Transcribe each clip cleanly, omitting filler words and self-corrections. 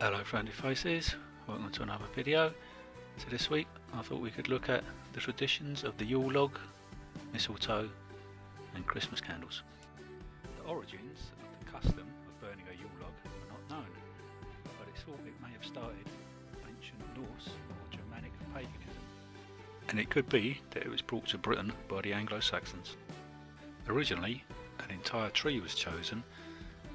Hello friendly faces, welcome to another video. So this week I thought we could look at the traditions of the Yule Log, mistletoe and Christmas candles. The origins of the custom of burning a Yule Log are not known, but it's thought it may have started with ancient Norse or Germanic paganism, and it could be that it was brought to Britain by the Anglo-Saxons. Originally an entire tree was chosen,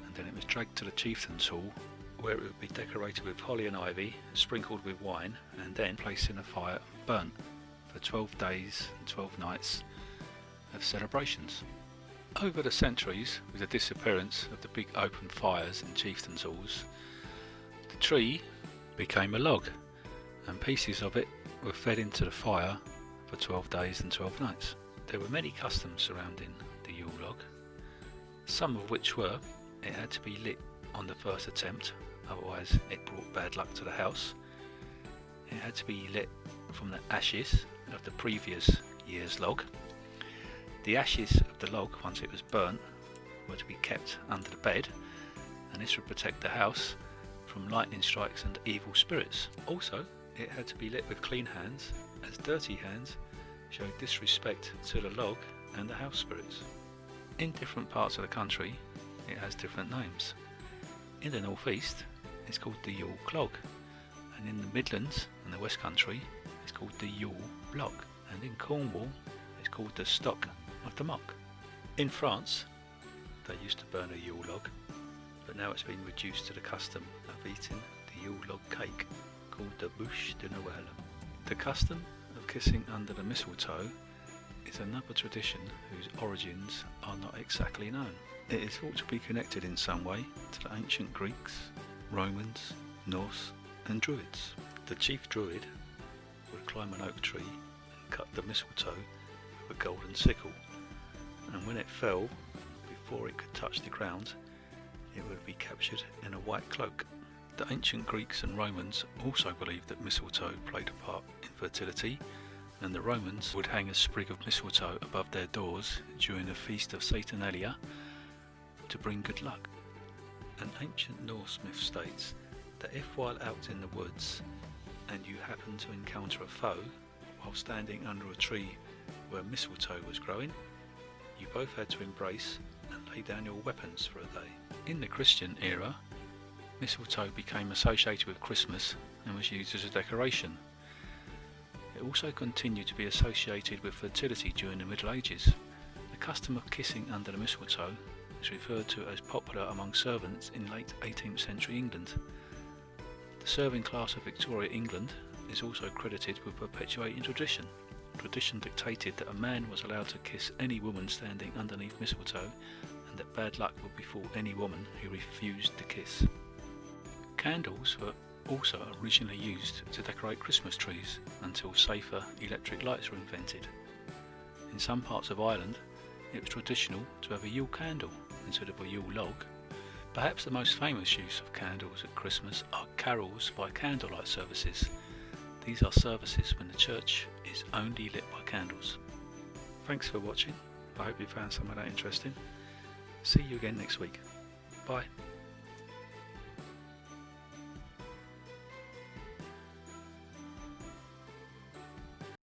and then it was dragged to the chieftain's hall, where it would be decorated with holly and ivy, sprinkled with wine, and then placed in a fire and burnt for 12 days and 12 nights of celebrations. Over the centuries, with the disappearance of the big open fires in chieftains' halls, the tree became a log, and pieces of it were fed into the fire for 12 days and 12 nights. There were many customs surrounding the Yule log, some of which were it had to be lit on the first attempt, otherwise it brought bad luck to the house. It had to be lit from the ashes of the previous year's log. The ashes of the log, once it was burnt, were to be kept under the bed, and this would protect the house from lightning strikes and evil spirits. Also, it had to be lit with clean hands, as dirty hands showed disrespect to the log and the house spirits. In different parts of the country, it has different names. In the northeast, it's called the Yule Clog, and in the Midlands and the West Country, it's called the Yule Block, and in Cornwall, it's called the Stock of the Mock. In France, they used to burn a Yule log, but now it's been reduced to the custom of eating the Yule log cake, called the Bûche de Noël. The custom of kissing under the mistletoe is another tradition whose origins are not exactly known. It is thought to be connected in some way to the ancient Greeks, Romans, Norse and Druids. The chief Druid would climb an oak tree and cut the mistletoe with a golden sickle, and when it fell, before it could touch the ground, it would be captured in a white cloak. The ancient Greeks and Romans also believed that mistletoe played a part in fertility, and the Romans would hang a sprig of mistletoe above their doors during the feast of Saturnalia to bring good luck. An ancient Norse myth states that if while out in the woods and you happen to encounter a foe while standing under a tree where mistletoe was growing, you both had to embrace and lay down your weapons for a day. In the Christian era, mistletoe became associated with Christmas and was used as a decoration. It also continued to be associated with fertility during the Middle Ages. The custom of kissing under the mistletoe is referred to as popular among servants in late 18th century England. The serving class of Victoria, England is also credited with perpetuating tradition. Tradition dictated that a man was allowed to kiss any woman standing underneath mistletoe, and that bad luck would befall any woman who refused to kiss. Candles were also originally used to decorate Christmas trees until safer electric lights were invented. In some parts of Ireland, it was traditional to have a Yule candle instead of a Yule log. Perhaps the most famous use of candles at Christmas are carols by candlelight services. These are services when the church is only lit by candles. Thanks for watching. I hope you found some of that interesting. See you again next week. Bye.